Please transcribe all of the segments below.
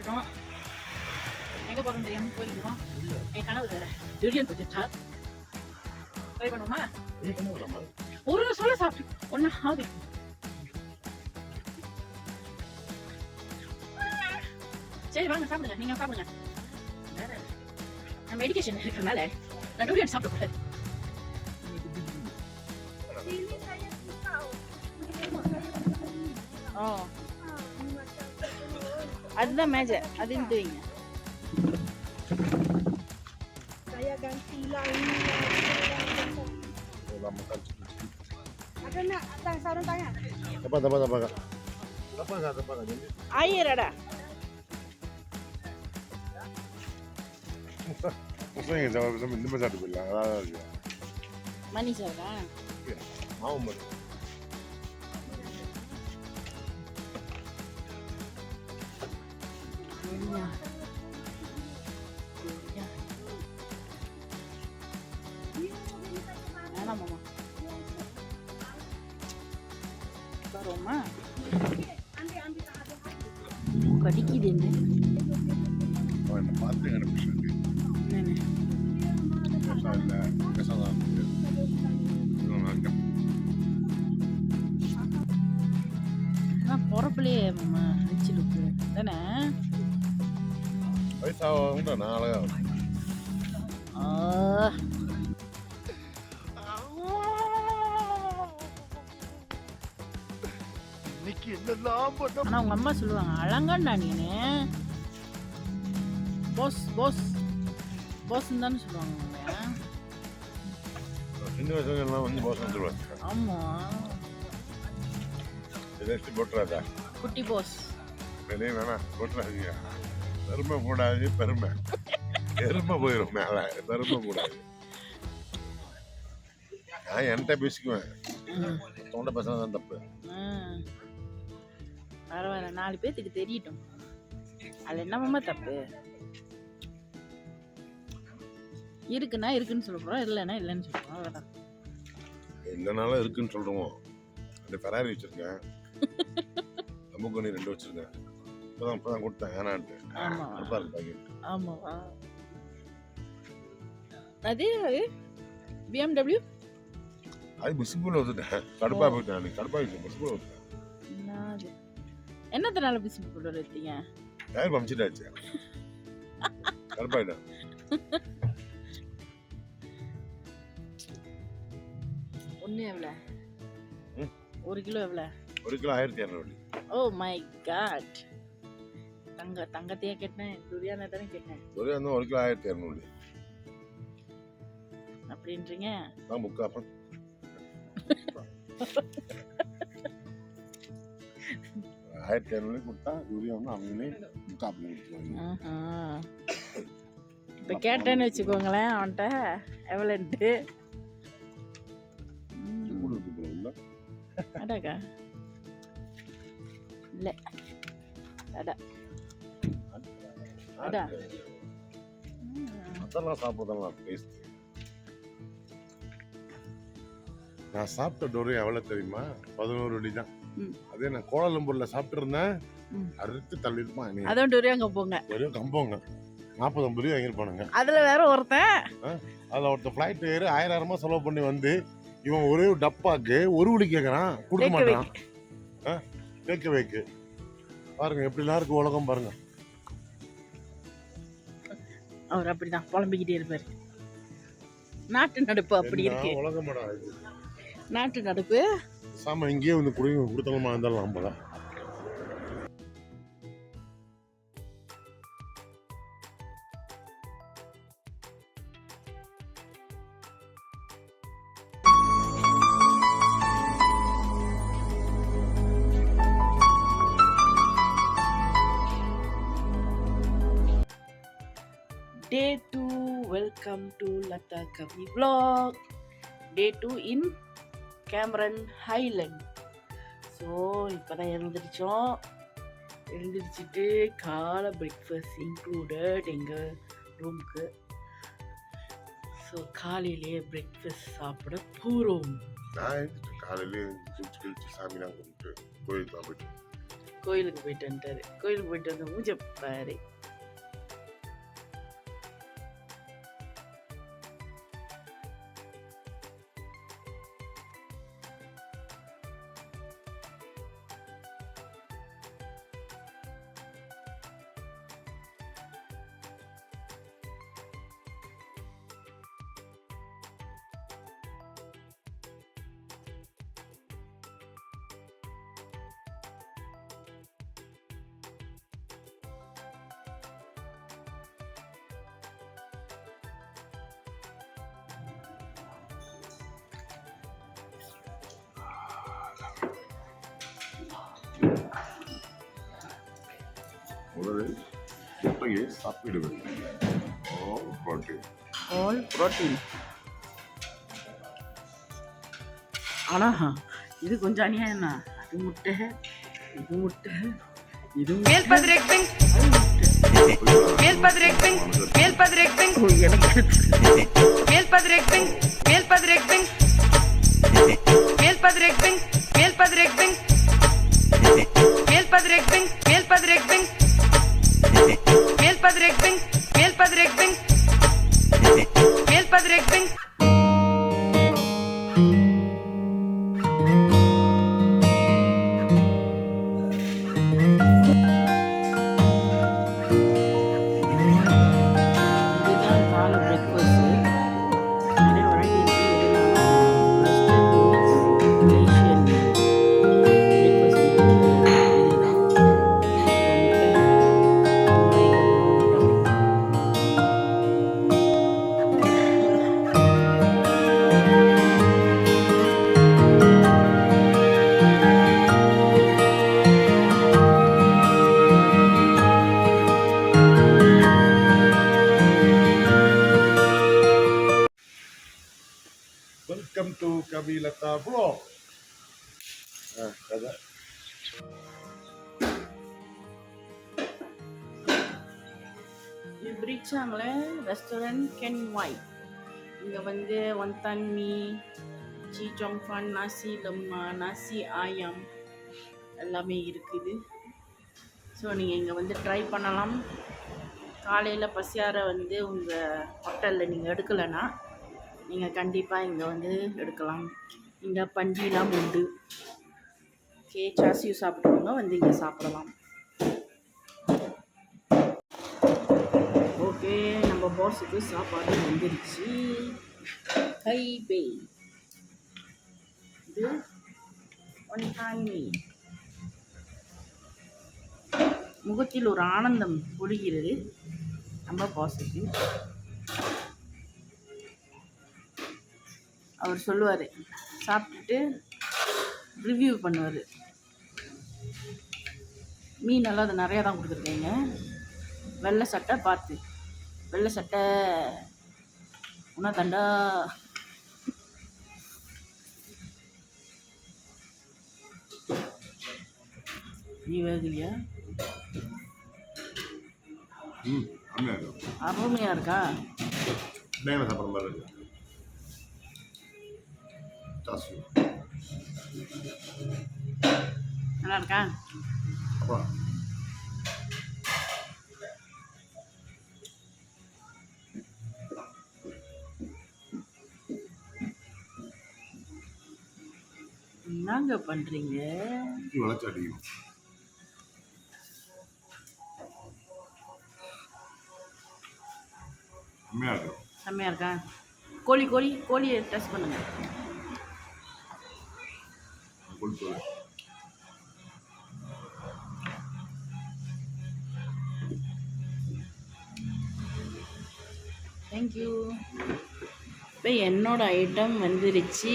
சாப்பிட்டுட்டோம். எங்கே போகிறோம் தெரியாமல் போயிருக்கோம். என் கனவு வேறு துரியன் பச்சா ட்ரை பண்ணுவோமா? ஒரு சொல்ல சாப்பிட்டு ஒன்றா ஆகுது. சரி வாங்க சாப்பிடுங்க, நீங்கள் சாப்பிடுங்க. நான் மெடிக்கேஷன் இருக்கிறதுனால நான் டூரியன் சாப்பிடக்கூடாது. ஓ அதுதான் மேஜர், அது எடுத்துவீங்க. Saya ganti lah ini. Ada nak sarung tangan? Tepat kak. Tepat kak. Air ada. Maksudnya sama ini masa dulu lah. Manis kan? Iya. Mau manis. Mana mama? Baroma. Kadiki dene. Oh, ini pasti ada pesan ni. Nene. Kesalah. Nah, porble mama, cilu tu. Dana. Ayo tahu, udah nala. ஆனா உங்க அம்மா சொல்லுவாங்க அழங்கண்டா நீனு pass pass pass தானே சொல்லுவாங்க உங்களை. சின்ன வயசுல எல்லாம் வந்து பாஸ் வந்துருவாங்க. ஆமா ஜெஸ்ட் போட்டுறாதா குட்டி பாஸ் வெளியே வேணாம் போட்டுறாதீங்க. பெருமை கூடாது, பெருமை எருமை போயிடும் மேல. பெருமை கூடாது. நான் என்கிட்ட பேசிக்குவேன், தொண்டை பேசுறது தான் தப்பு. பரவாயில்ல, 4 பேத்துக்கு தெரியட்டும். அது என்னமாம்மா தப்பு இருக்குன்னா இருக்குன்னு சொல்றோம், இல்லைன்னா இல்லைன்னு சொல்றோம். அவ்வளோதான். இல்லைனாலும் இருக்குன்னு சொல்றோம். அந்த ஃபெராரி வச்சிருக்கேன், லம்போர்கினி 2 வச்சிருக்கேன். இப்பதான் கொடுத்தேன் ஏனான்ட்டு. நல்லா இருக்கு பாக்கெட். ஆமாவா? அது BMW அது பிஸ்குல வந்துட்டேன். கடுப்பா போயிட்டேன். கடுப்பா போயிட்டேன். பிஸ்குல வந்துட்டேன். என்னது என்னத்தனால பிஸ்கட் போட்டு எடுத்தீங்க? டயர் பம்ப்சிட்டாச்சு. கடுப்பாயிட்டேன். ஒன்று எவ்வளோ? 1 கிலோ எவ்வளோ? 1 கிலோ 1200. Oh my god. தங்கத்தையே கேட்டேன், துரியானா தானே கேட்டேன். துரியானா 1 கிலோ 1200 அப்படின்றீங்க? நான் முக்காப்பன் 1200 கொடுத்தா துரியானா அவங்களே முக்காப்பன் கொடுத்துருவாங்க. இப்போ கேட்டேன்னு வச்சுக்கோங்களேன் அவன்கிட்ட எவ்வளோன்ட்டு. அடாக்கா இல்லை அடா அடா அதெல்லாம் சாப்பிட்றதெல்லாம் டேஸ்ட். நான் சாப்பிட்ட டோரி எவ்வளோ தெரியுமா? 11 அடி தான். அதே நான் கோலாலம்பூர்ல சாப்பிட்டு இருந்தேன், அறுத்து தள்ளிருப்பான். அதுவும் டூரியா கம்போங்க, வெறும் கம்போங்க 40-50 ரூபா வாங்கிருப்பானுங்க. அதுல வேற ஒருத்தன் அதில் ஒருத்தர் ஃப்ளைட் ஏறி 1000 செலவு பண்ணி வந்து இவன் ஒரே டப்பாக்கு 1 உளி கேட்குறான், கொடுக்க மாட்டான். கேட்க வைக்கு பாருங்க எப்படிலாம் இருக்கு உலகம் பாருங்க. அவர் அப்படிதான் புலம்பிக்கிட்டே இருப்பாரு. நாட்டு நடப்பு அப்படி இருக்கு. உலகம் நாட்டு நடப்பு சாம இங்கேயே வந்து கொடுத்தவங்க இருந்தாலும் நம்பல. Day 2, welcome to Lata Kavi vlog. Day 2 in Cameron Highland. So இப்போ தான் எழுந்திரிச்சிட்டு காலை பிரேக்ஃபாஸ்ட் இன்க்ளூடட் எங்கள் ரூமுக்கு. ஸோ காலையிலேயே பிரேக்ஃபாஸ்ட் சாப்பிட போகிறோம். நான் காலையிலேயே சாமிலாம் கும்பிட்டு கோயிலுக்கு போயிட்டு கோயிலுக்கு போயிட்டு வந்துட்டாரு. கோயிலுக்கு போயிட்டு வந்து மூஞ்ச பாரு. முதலில் முட்டையை சாப்பிட வேண்டும். All protein. ஆனா இது கொஞ்சம் அநியாயம் தான். அது முட்டை, இது முட்டை, இது மேல்பதிரெக்டிங் மேல்பதிரெக்டிங் மேல்பதிரெக்டிங் எனக்கு மேல்பதிரெக்டிங் மேல்பதிரெக்டிங் மேல்பதிரெக்டிங் மேல்பதிரெக்டிங் மேல்பதிரெக்டிங் மேல்பதிரெக்டிங் மேல்பதிரெக்டிங் மேல்பதிரெக்டிங் மேல்பதிரெக்டிங் இதுதான் காலை பிரேக்ஃபாஸ்ட்டு. நிறைய வெரைட்டி இருக்குது. ஏஷியன் பிரேக்ஃபாஸ்ட் இதுதான். Welcome to Kapilatha vlog. கதை இது பிரிச்சாங்களே ரெஸ்டாரண்ட் கென் வாய். இங்கே வந்து வந்தான் மீ, சீ சோங்ஃபான், நாசி லம்மா, நாசி ஆயம் எல்லாமே இருக்குது. ஸோ நீங்கள் இங்கே வந்து ட்ரை பண்ணலாம். காலையில் பசியார வந்து உங்கள் ஹோட்டலில் நீங்கள் எடுக்கலைன்னா நீங்கள் கண்டிப்பாக இங்கே வந்து எடுக்கலாம். இங்கே பஞ்சிலாம் உண்டு. ஓகே, சாசியூ சாப்பிட்றவங்க வந்து இங்கே சாப்பிடலாம். ஓகே, நம்ம பாஸுக்கு சாப்பாடு வந்துருச்சு. கைபே இது ஒன் டைமி. முகத்தில் ஒரு ஆனந்தம் பொழிகிறது நம்ம பாஸுக்கு. அவர் சொல்லுவார், சாப்பிட்டுட்டு ரிவ்யூ பண்ணுவார். மீனெல்லாம் அது நிறையா தான் கொடுத்துருக்கீங்க. வெள்ளை சட்டை பார்த்து, வெள்ளை சட்டை உன்னா தண்டா. நீ வேகலையா? அருமையாக இருக்கா? சாப்பிட்ற மாதிரி இருக்கு. நல்லா இருக்கா? என்னங்க பண்றீங்க? செம்மையா இருக்கா? கோழியை டெஸ்ட் பண்ணுங்க. தேங்க்யூ. இப்போ என்னோட ஐட்டம் வந்துருச்சு.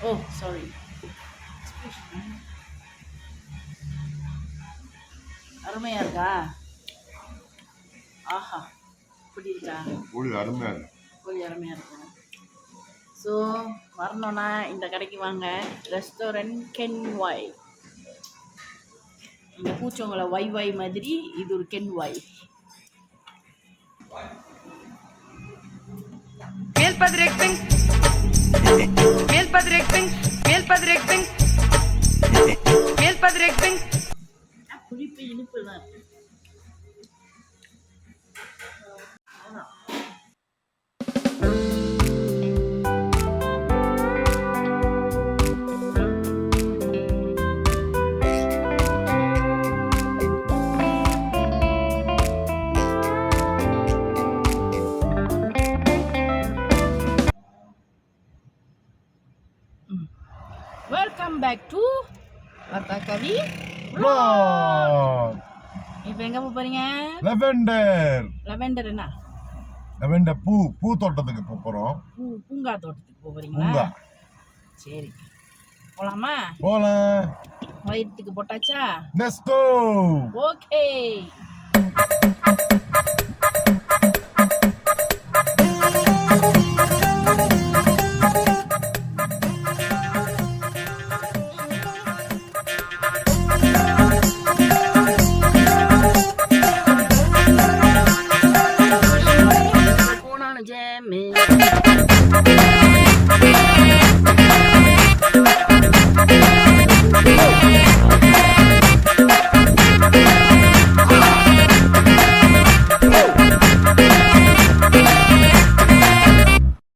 ஓ சாரி. அருமையாக இருக்கா? ஆஹா, இப்படி இருக்கா? கோழி அருமையாக இருக்கு. கோழி அருமையாக இருக்கும். ஸோ வரணுன்னா இந்த கடைக்கு வாங்க. ரெஸ்டாரண்ட் கென் வாய். இங்கே பூச்சவங்களை வாய் மாதிரி இது ஒரு கென் வாய். மேல்பதிரெக்டிங் மேல்பதிரெக்டிங் மேல்பதிரெக்டிங் இனிப்பு தான் இருக்கு. வெல்கம் பேக் டு கவி. இப்போ எங்க போறீங்க? லெவெண்டர் லெவெண்டர் என்ன? லெவெண்டர் பூ தோட்டத்துக்கு போறோம். பூங்கா தோட்டத்துக்கு போறீங்களா? பூங்கா. சரி, போலாமா? போலாம். வயிற்றுக்கு போட்டாச்சா? Let's go. ஓகே.